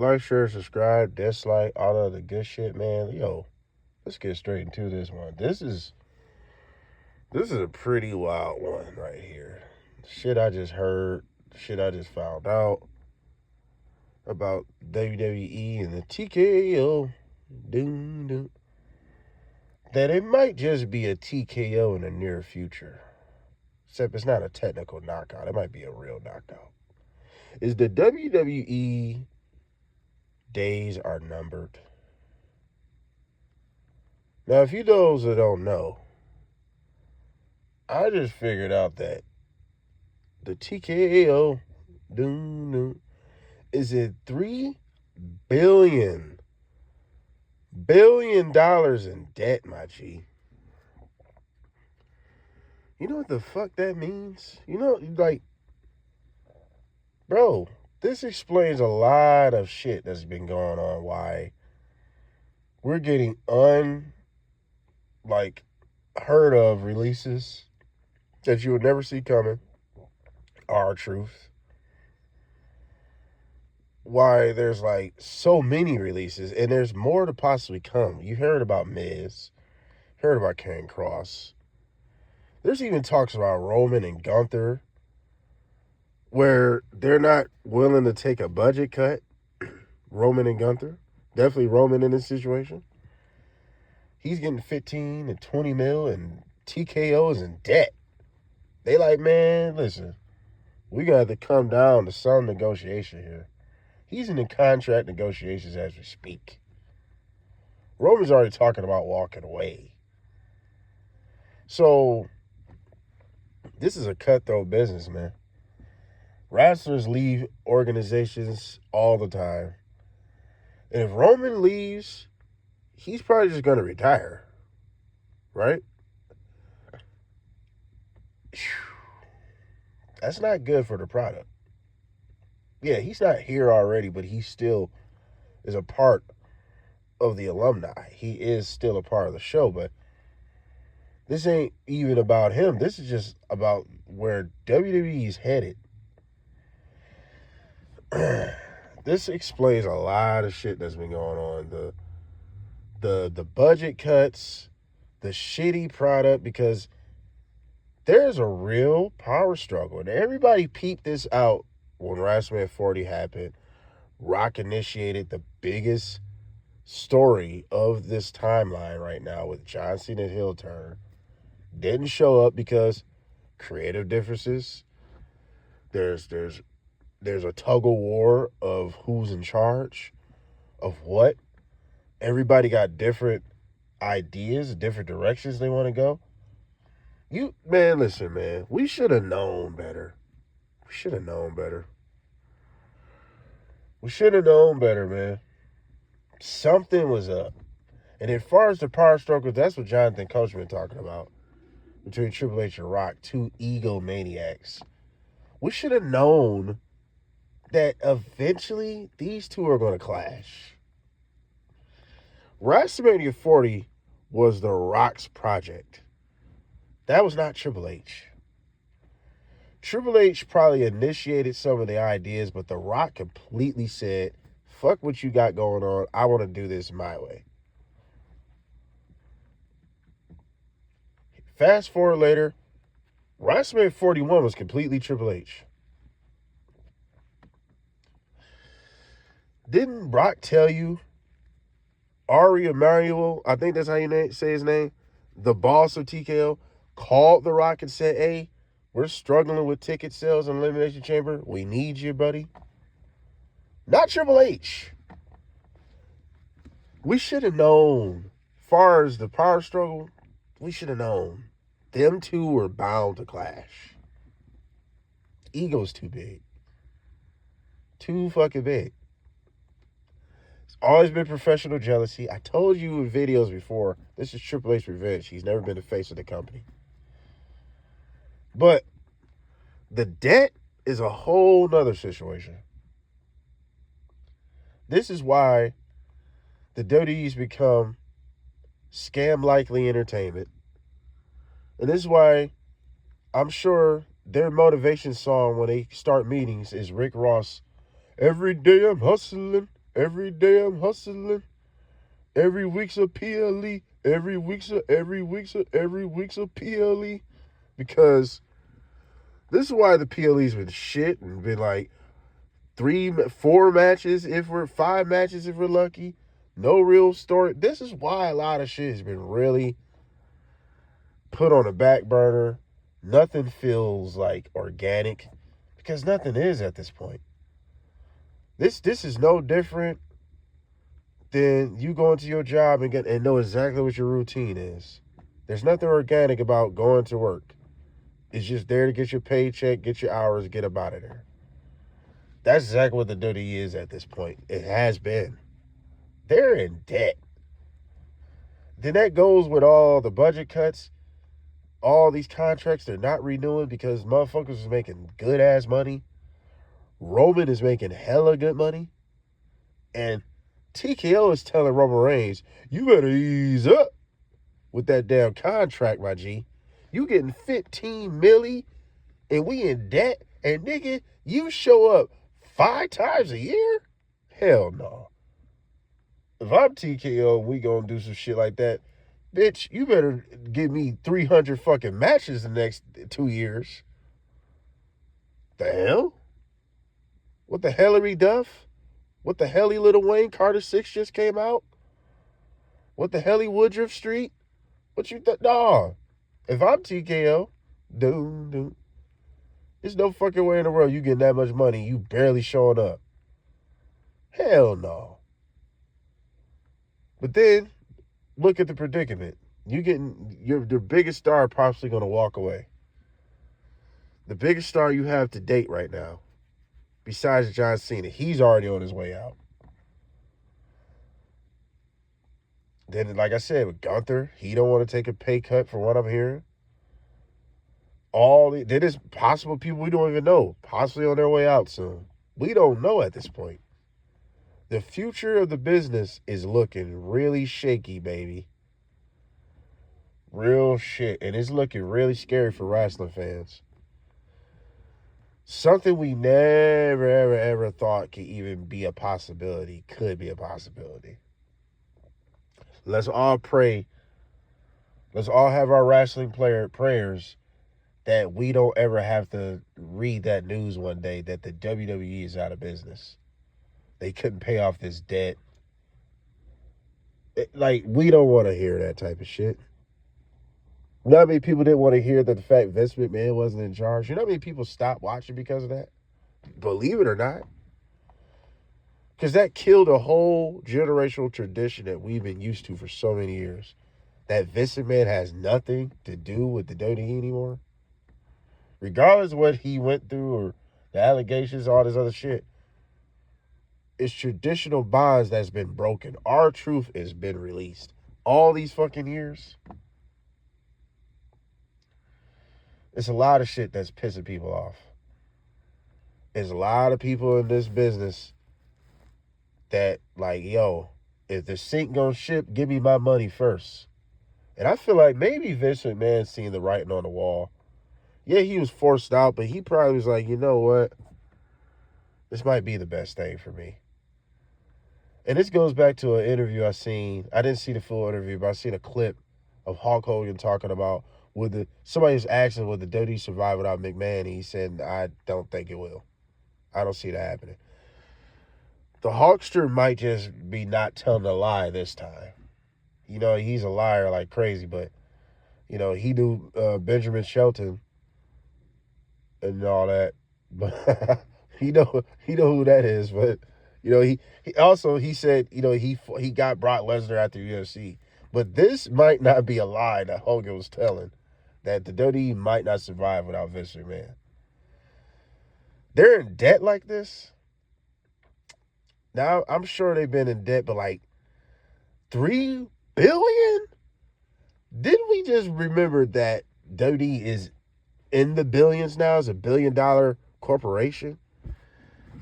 Like, share, subscribe, dislike, all of the good shit, man. Yo, let's get straight into this one. This is a pretty wild one right here. Shit I just heard, shit I just found out about WWE and the TKO. Doom, doom. That it might just be a TKO in the near future. Except it's not a technical knockout. It might be a real knockout. Is the WWE days are numbered? Now, if you those that don't know, I just figured out that the TKO is at $3 billion in debt, my G. You know what the fuck that means? You know, like, bro, this explains a lot of shit that's been going on. Why we're getting heard of releases that you would never see coming. Our truth. Why there's like so many releases and there's more to possibly come. You heard about Miz, heard about Karen Cross. There's even talks about Roman and Gunther where they're not willing to take a budget cut. Roman and Gunther. Definitely Roman in this situation. He's getting 15 and 20 mil and TKO's in debt. They like, man, listen, we got to come down to some negotiation here. He's in the contract negotiations as we speak. Roman's already talking about walking away. So, this is a cutthroat business, man. Wrestlers leave organizations all the time. And if Roman leaves, he's probably just going to retire. Right? That's not good for the product. Yeah, he's not here already, but he still is a part of the alumni. He is still a part of the show, but this ain't even about him. This is just about where WWE is headed. This explains a lot of shit that's been going on. The budget cuts, the shitty product, because there's a real power struggle. And everybody peeped this out when WrestleMania 40 happened. Rock initiated the biggest story of this timeline right now with John Cena heel turn. Didn't show up because creative differences. There's a tug of war of who's in charge of what. Everybody got different ideas, different directions they want to go. Listen, man, we should have known better. We should have known better. We should have known better, man. Something was up. And as far as the power struggle, that's what Jonathan Coachman talking about. Between Triple H and Rock, two egomaniacs. We should have known that eventually these two are going to clash. WrestleMania 40 was The Rock's project. That was not Triple H. Triple H probably initiated some of the ideas, but The Rock completely said, fuck what you got going on. I want to do this my way. Fast forward later, WrestleMania 41 was completely Triple H. Didn't Brock tell you Ari Emanuel, I think that's how you say his name, the boss of TKO, called The Rock and said, hey, we're struggling with ticket sales and Elimination Chamber. We need you, buddy. Not Triple H. We should have known. Far as the power struggle, we should have known. Them two were bound to clash. Ego's too big. Too fucking big. It's always been professional jealousy. I told you in videos before, this is Triple H's revenge. He's never been the face of the company. But the debt is a whole nother situation. This is why the WWE's become scam-likely entertainment. And this is why I'm sure their motivation song when they start meetings is Rick Ross, every day I'm hustling, Every day I'm hustling. Every week's a PLE. Every week's a PLE. Because this is why the PLE's been shit and been like 5 matches if we're lucky. No real story. This is why a lot of shit has been really put on the back burner. Nothing feels like organic because nothing is at this point. This is no different than you going to your job and know exactly what your routine is. There's nothing organic about going to work. It's just there to get your paycheck, get your hours, get up out of there. That's exactly what the WWE is at this point. It has been. They're in debt. Then that goes with all the budget cuts, all these contracts they're not renewing because motherfuckers is making good ass money. Roman is making hella good money. And TKO is telling Roman Reigns, you better ease up with that damn contract, my G. You getting 15 milli and we in debt, and nigga, you show up 5 times a year? Hell no. If I'm TKO and we gonna do some shit like that, bitch, you better give me 300 fucking matches the next 2 years. The hell? What the Hillary Duff? What the helly Little Wayne? Carter 6 just came out? What the helly Woodruff Street? What you thought? Nah. If I'm TKO, dude, there's no fucking way in the world you getting that much money, you barely showing up. Hell no. But then, look at the predicament. You getting the biggest star possibly going to walk away. The biggest star you have to date right now, besides John Cena, he's already on his way out. Then, like I said, with Gunther, he don't want to take a pay cut from what I'm hearing. Then there's possible people we don't even know, possibly on their way out soon. We don't know at this point. The future of the business is looking really shaky, baby. Real shit. And it's looking really scary for wrestling fans. Something we never, ever, ever thought could even be a possibility could be a possibility. Let's all pray. Let's all have our wrestling prayers that we don't ever have to read that news one day that the WWE is out of business. They couldn't pay off this debt. We don't want to hear that type of shit. You know how many people didn't want to hear that the fact Vince McMahon wasn't in charge? You know how many people stopped watching because of that? Believe it or not. Because that killed a whole generational tradition that we've been used to for so many years. That Vince McMahon has nothing to do with the WWE anymore. Regardless of what he went through or the allegations, all this other shit. It's traditional bonds that's been broken. Our truth has been released. All these fucking years. It's a lot of shit that's pissing people off. There's a lot of people in this business that if the sink gonna ship, give me my money first. And I feel like maybe Vince McMahon seen the writing on the wall. Yeah, he was forced out, but he probably was like, you know what? This might be the best thing for me. And this goes back to an interview I seen. I didn't see the full interview, but I seen a clip of Hulk Hogan talking about somebody was asking would the WWE survive without McMahon, and he said, I don't think it will. I don't see that happening. The Hulkster might just be not telling a lie this time. He's a liar like crazy, but he knew Benjamin Shelton and all that. But he know who that is, but he said, he got Brock Lesnar after UFC. But this might not be a lie that Hogan was telling, that the WWE might not survive without Vince McMahon. They're in debt like this. Now, I'm sure they've been in debt, but $3 billion? Didn't we just remember that WWE is in the billions now? It's $1 billion corporation.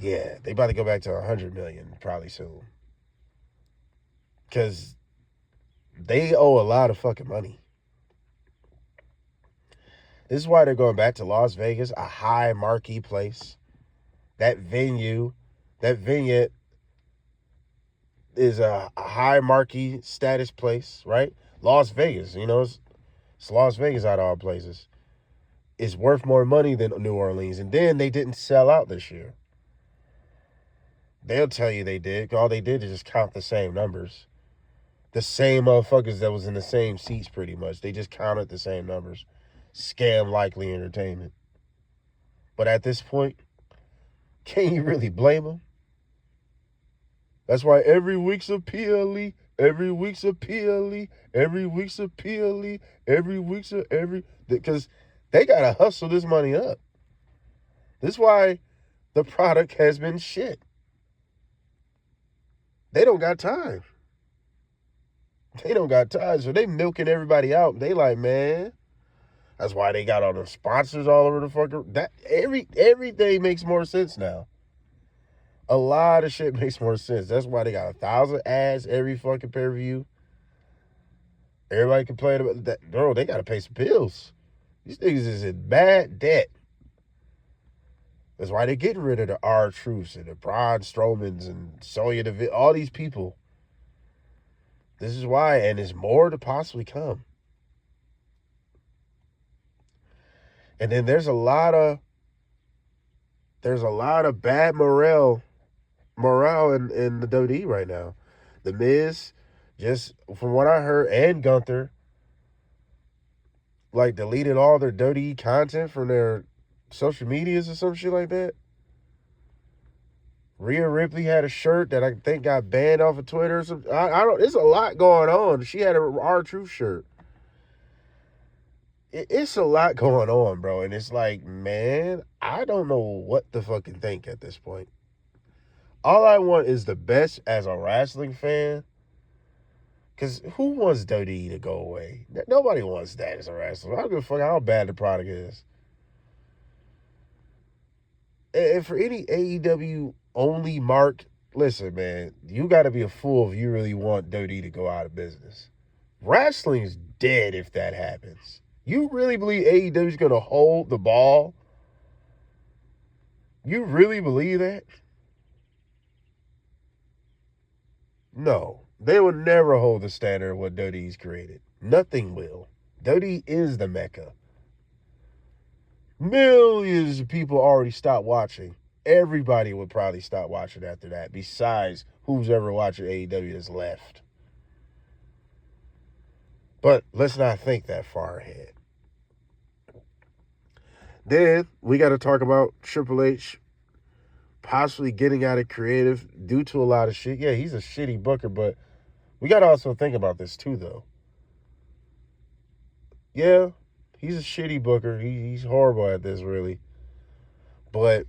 Yeah, they about to go back to 100 million probably soon. Because they owe a lot of fucking money. This is why they're going back to Las Vegas, a high marquee place. That venue, that vignette, is a high marquee status place, right? Las Vegas, it's Las Vegas out of all places. It's worth more money than New Orleans. And then they didn't sell out this year. They'll tell you they did. All they did is just count the same numbers. The same motherfuckers that was in the same seats pretty much. They just counted the same numbers. Scam likely entertainment. But at this point, can you really blame them? That's why every week's a PLE, every week's a PLE, every week's a PLE, every week's a every, because they gotta hustle this money up. This is why the product has been shit. They don't got time. They don't got time, so they milking everybody out. They like, man, that's why they got all the sponsors all over the fucker. That everything makes more sense now. A lot of shit makes more sense. That's why they got 1,000 ads every fucking pay-per-view. Everybody complain about that. Bro, they got to pay some bills. These niggas is in bad debt. That's why they're getting rid of the R-Truths and the Braun Strowmans and Sonya Deville, all these people. This is why, and there's more to possibly come. And then there's a lot of bad morale in the WWE right now. The Miz, just from what I heard, and Gunther, like deleted all their WWE content from their social medias or some shit like that. Rhea Ripley had a shirt that I think got banned off of Twitter or something. I don't. There's a lot going on. She had a R-Truth shirt. It's a lot going on, bro. And it's like, man, I don't know what to fucking think at this point. All I want is the best as a wrestling fan. Because who wants WWE to go away? Nobody wants that as a wrestler. I don't give a fuck how bad the product is. And for any AEW only mark, listen, man, you got to be a fool if you really want WWE to go out of business. Wrestling's dead if that happens. You really believe AEW is going to hold the ball? You really believe that? No. They will never hold the standard of what WWE's created. Nothing will. WWE is the Mecca. Millions of people already stopped watching. Everybody would probably stop watching after that, besides who's ever watching AEW that's left. But let's not think that far ahead. Then we got to talk about Triple H possibly getting out of creative due to a lot of shit. Yeah, he's a shitty booker, but we got to also think about this too, though. Yeah, he's a shitty booker. He's horrible at this, really. But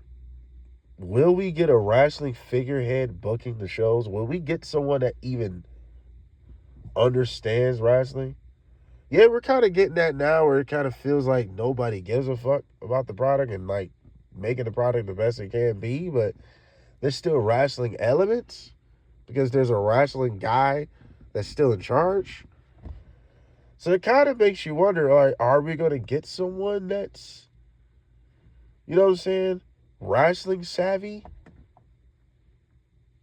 will we get a wrestling figurehead booking the shows? Will we get someone that even understands wrestling? Yeah, we're kind of getting that now where it kind of feels like nobody gives a fuck about the product and like making the product the best it can be, but there's still wrestling elements because there's a wrestling guy that's still in charge. So it kind of makes you wonder, like, are we going to get someone that's, you know what I'm saying, wrestling savvy?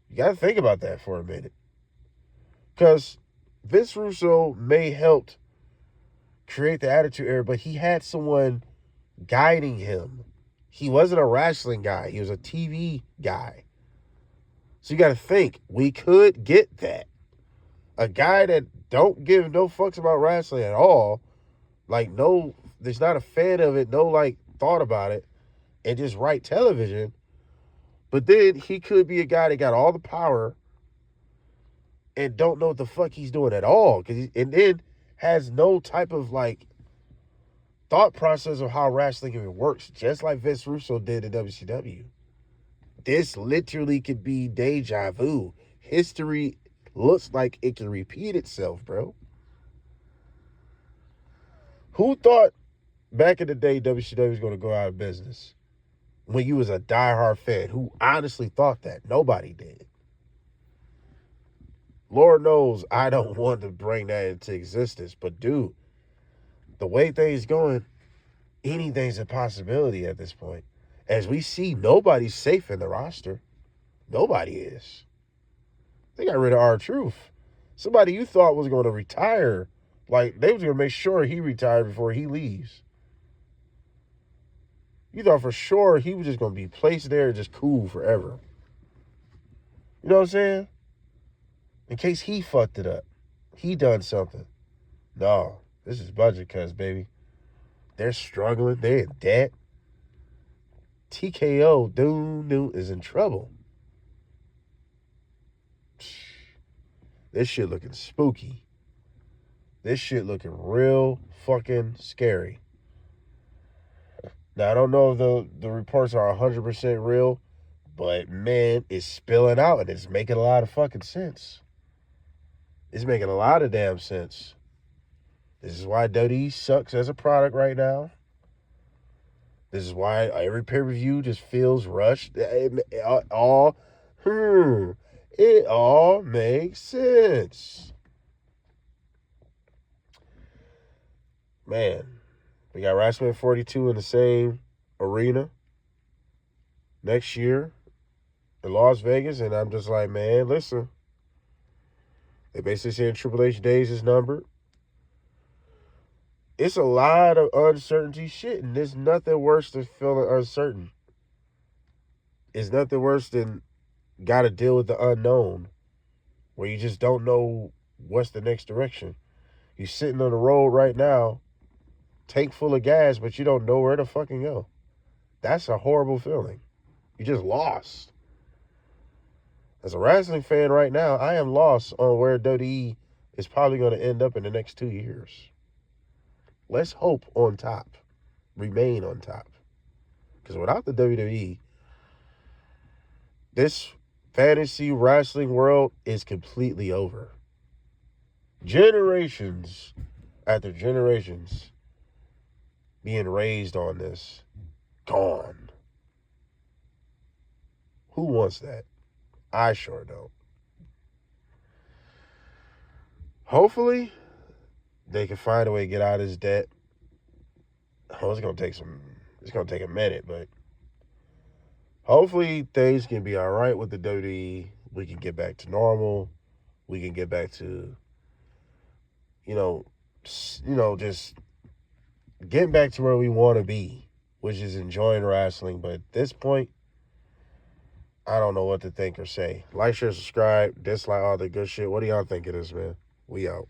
You got to think about that for a minute. Because Vince Russo may help create the Attitude Era, but he had someone guiding him. He wasn't a wrestling guy. He was a TV guy. So you got to think, we could get that. A guy that don't give no fucks about wrestling at all, like no, there's not a fan of it, no like thought about it, and just write television. But then he could be a guy that got all the power and don't know what the fuck he's doing at all. And then has no type of like thought process of how wrestling even works, just like Vince Russo did in WCW. This literally could be deja vu. History looks like it can repeat itself, bro. Who thought back in the day WCW was going to go out of business? When you was a diehard fan, who honestly thought that? Nobody did. Lord knows I don't want to bring that into existence, but dude, the way things going, anything's a possibility at this point. As we see, nobody's safe in the roster. Nobody is. They got rid of R-Truth. Somebody you thought was going to retire. Like, they was going to make sure he retired before he leaves. You thought for sure he was just going to be placed there just cool forever. You know what I'm saying? In case he fucked it up. He done something. No, this is budget cuts, baby. They're struggling. They're in debt. TKO, dude, is in trouble. This shit looking spooky. This shit looking real fucking scary. Now, I don't know if the reports are 100% real, but, man, it's spilling out, and it's making a lot of fucking sense. It's making a lot of damn sense. This is why WWE sucks as a product right now. This is why every pay-per-view just feels rushed. It all makes sense. Man, we got WrestleMania 42 in the same arena next year in Las Vegas, and I'm just like, man, listen. They basically saying Triple H days is numbered. It's a lot of uncertainty shit, and there's nothing worse than feeling uncertain. It's nothing worse than got to deal with the unknown, where you just don't know what's the next direction. You're sitting on the road right now, tank full of gas, but you don't know where to fucking go. That's a horrible feeling. You just lost. As a wrestling fan right now, I am lost on where WWE is probably going to end up in the next 2 years. Let's hope on top. Remain on top. Because without the WWE, this fantasy wrestling world is completely over. Generations after generations being raised on this. Gone. Who wants that? I sure don't. Hopefully, they can find a way to get out of this debt. Oh, it's gonna take a minute, but hopefully things can be all right with the WWE. We can get back to normal. We can get back to, just getting back to where we want to be, which is enjoying wrestling. But at this point, I don't know what to think or say. Like, share, subscribe, dislike all the good shit. What do y'all think of this, man? We out.